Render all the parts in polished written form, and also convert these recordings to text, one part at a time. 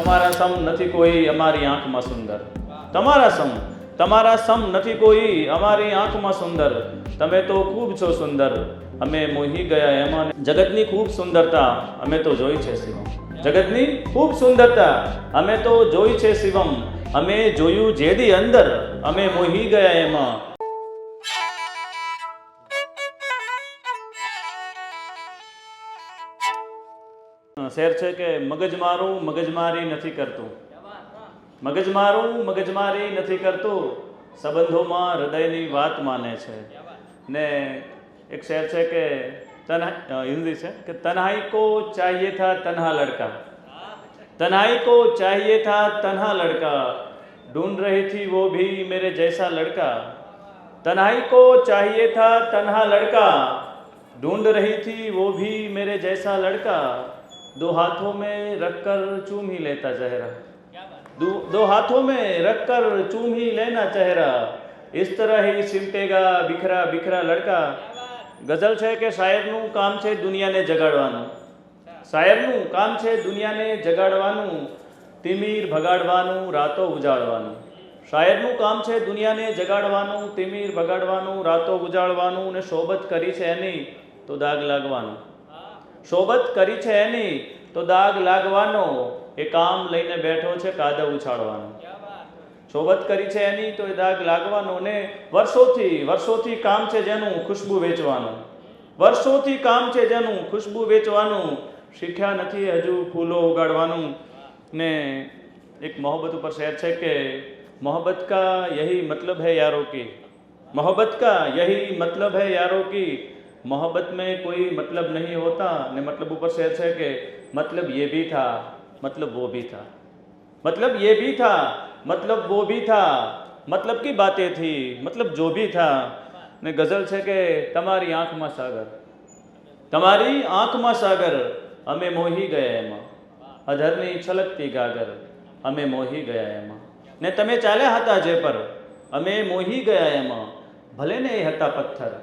તમારા સમ નથી કોઈ અમારી આંખમાં સુંદર. તમારા સમ નથી કોઈ અમારી આંખમાં સુંદર. તમે તો ખૂબ છો સુંદર, અમે મોહી ગયા એમાં. જગતની ખૂબ સુંદરતા અમે તો જોઈ છે શિવમ. જગતની ખૂબ સુંદરતા અમે તો જોઈ છે શિવમ. અમે જોયું જેદી અંદર અમે મોહી ગયા એમાં. શેર છે કે મગજ મારું મગજમારી નથી કરતું. મગજ મારું મગજમારી નથી કરતું. સંબંધોમાં હૃદયની વાત માને છે. ને એક શેર છે કે હિન્દી છે કે તન્હાઈ કો ચાહિए था तन्हा लड़का. तन्हाई को चाहिए था तन्हा लड़का. ढूंढ रही थी वो भी मेरे जैसा लड़का. तन्हाई को चाहिए था तन्हा लड़का. ढूंढ रही थी वो भी मेरे जैसा लड़का. दो हाथों में रखकर चूम ही लेता चेहरा. दो हाथों में रखकर चूम ही लेना चेहरा. इस तरह ही सिमटेगा बिखरा बिखरा लड़का. गजल છે કે શાયરનું કામ છે દુનિયાને જગાડવાનું. શાયરનું કામ છે દુનિયાને જગાડવાનું. તિમિર ભગાડવાનું રાતો ઉજાળવાનું. શાયરનું કામ છે દુનિયાને જગાડવાનું. તિમિર ભગાડવાનું રાતો ઉજાળવાનું. ને શોભત કરી છે એની તો દાગ લાગવાનો. શોભત કરી છે એની તો દાગ લાગવાનો. એ કામ લઈને બેઠો છે કાદવ ઉછાળવાનો. શોભત કરી છે એની તો એ દાગ લાગવાનો. ને વર્ષોથી કામ છે જેનું ખુશ્બુ વેચવાનું. વર્ષોથી કામ છે જેનું ખુશ્બુ વેચવાનું. શીખ્યા નથી હજુ ફૂલો ઉગાડવાનું. ને એક મોહબ્બત ઉપર શેર છે કે મોહબ્બત કા યહી મતલબ है यारों की. मोहब्बत का यही मतलब है यारों की. मोहब्बत में कोई मतलब नहीं होता. ने मतलब ऊपर शेर है कि मतलब ये भी था मतलब वो भी था. मतलब ये भी था मतलब वो भी था. मतलब की बातें थी मतलब जो भी था. ने गज़ल है कि તમારી આંખમાં સાગર. તમારી આંખમાં સાગર અમે મોહી ગયા એમાં. અધરની છલકતી ગાગર અમે મોહી ગયા એમાં. ને તમે ચાલ્યા હતા જે પર અમે મોહી ગયા એમાં. ભલે ને એ હતા પથ્થર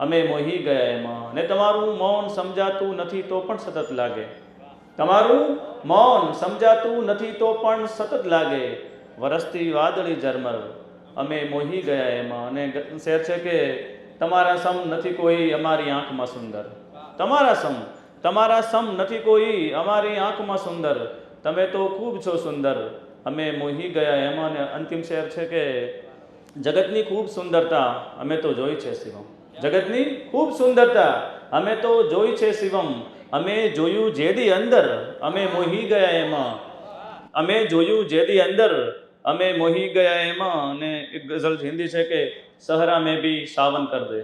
અમે મોહી ગયા એમાં. ને તમારું મૌન સમજાતું નથી તો પણ સતત લાગે. તમારું મૌન સમજાતું નથી તો પણ સતત લાગે. વરસતી વાદળી ઝરમર અમે મોહી ગયા એમાં. અને શેર છે કે તમારા સમ નથી કોઈ અમારી આંખમાં સુંદર. તમારા સમ નથી કોઈ અમારી આંખમાં સુંદર. તમે તો ખૂબ છો સુંદર, અમે મોહી ગયા એમાં. ને અંતિમ શેર છે કે જગતની ખૂબ સુંદરતા અમે તો જોઈ છે શિવમ. જગતની ખૂબ સુંદરતા અમે તો જોઈ છે શિવમ. અમે જોયું જેદી અંદર અમે મોહી ગયા એમાં. અમે જોયું જેદી અંદર અમે મોહી ગયા એમાં. અને એક ગઝલ હિન્દી છે કે सहरा में भी सावन कर दे.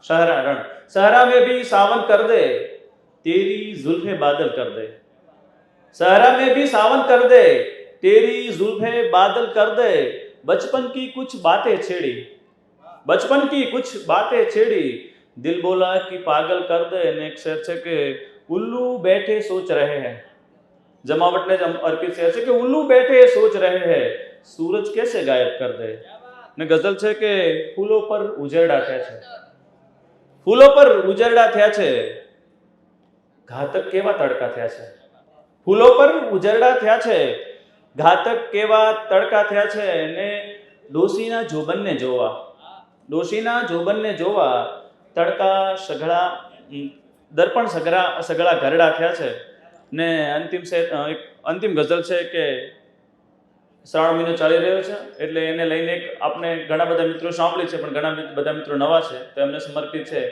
सहरा में भी सावन कर दे. तेरी जुल्फे बादल कर दे. सहरा में भी सावन कर दे. तेरी जुल्फे बादल कर दे. बचपन की कुछ बातें छेड़ी. बचपन की कुछ बातें छेड़ी. दिल बोला कि पागल कर दे. ने एक शेर છે કે उल्लू बैठे सोच रहे हैं. जमावट ने अर्पित शेर છે કે उल्लू बैठे सोच रहे हैं सूरज कैसे गायब कर दे. ने गजल છે કે ફૂલો પર ઉજરડા થયા છે. ફૂલો પર ઉજરડા થયા છે. ઘાતક કેવા તડકા થયા છે. ફૂલો પર ઉજરડા થયા છે. ઘાતક કેવા તડકા થયા છે. ને ડોશીના જોબનને જોવા. ડોશીના જોબનને જોવા. તડકા સઘળા દર્પણ સઘળા ઘરડા થયા છે. ને અંતિમ ગઝલ છે કે શ્રાવણ મહિનો ચાલી રહ્યો છે એટલે એને લઈને આપણે ઘણા બધા મિત્રો સાંભળી છે પણ ઘણા બધા મિત્રો નવા છે તો એમને સમર્પિત છે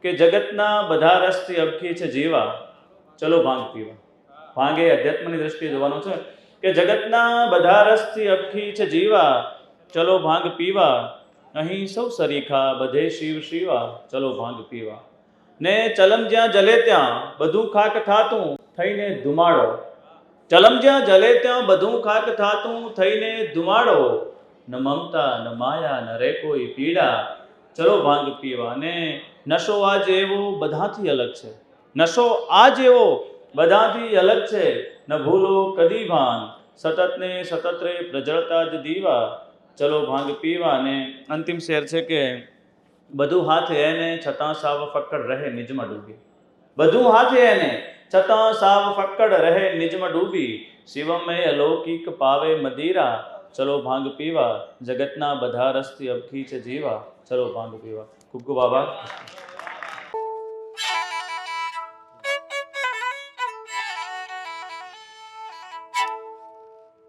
કે જગતના બધા રસથી અબકી છે જીવા. ચલો ભાંગ પીવા. ભાંગ એ અધ્યાત્મની દ્રષ્ટિએ જોવાનું છે કે જગતના બધા રસથી અબકી છે જીવા. ચલો ભાંગ પીવા. અહીં સૌ સરીખા બધે શિવ શિવા. ચલો ભાંગ પીવા. ને ચલમ જ્યાં જલે ત્યાં બધું ખાક થાતું થઈને ધુમાડો. ચલમ જ્યાં જલે ત્યાં બધું ખાક થાતું થઈને ધુમાડો. ન મમતા ન માયા ન રે કોઈ પીડા. ચલો ભાંગ પીવા. ને નશો આ જેવો બધાથી અલગ છે. નશો આ જેવો બધાથી અલગ છે. ન ભૂલો કદી ભાન સતત ને સતત રે પ્રજળતા જ દીવા. ચલો ભાંગ પીવા. ને અંતિમ શેર છે કે બધું હાથે એને છતાં સાવ ફક્કડ રહે નિજમાં ડૂબી. બધું હાથે એને છતાં સાવ ફક્કડ રહે નિજમાં ડૂબી. શિવમ એ અલૌકિક પાવે મદિરા, ચલો ભાંગ પીવા, જગતના બધા રસથી અબખી છે જીવા, ચલો ભાંગ પીવા. ખૂબ ખૂબ આભાર.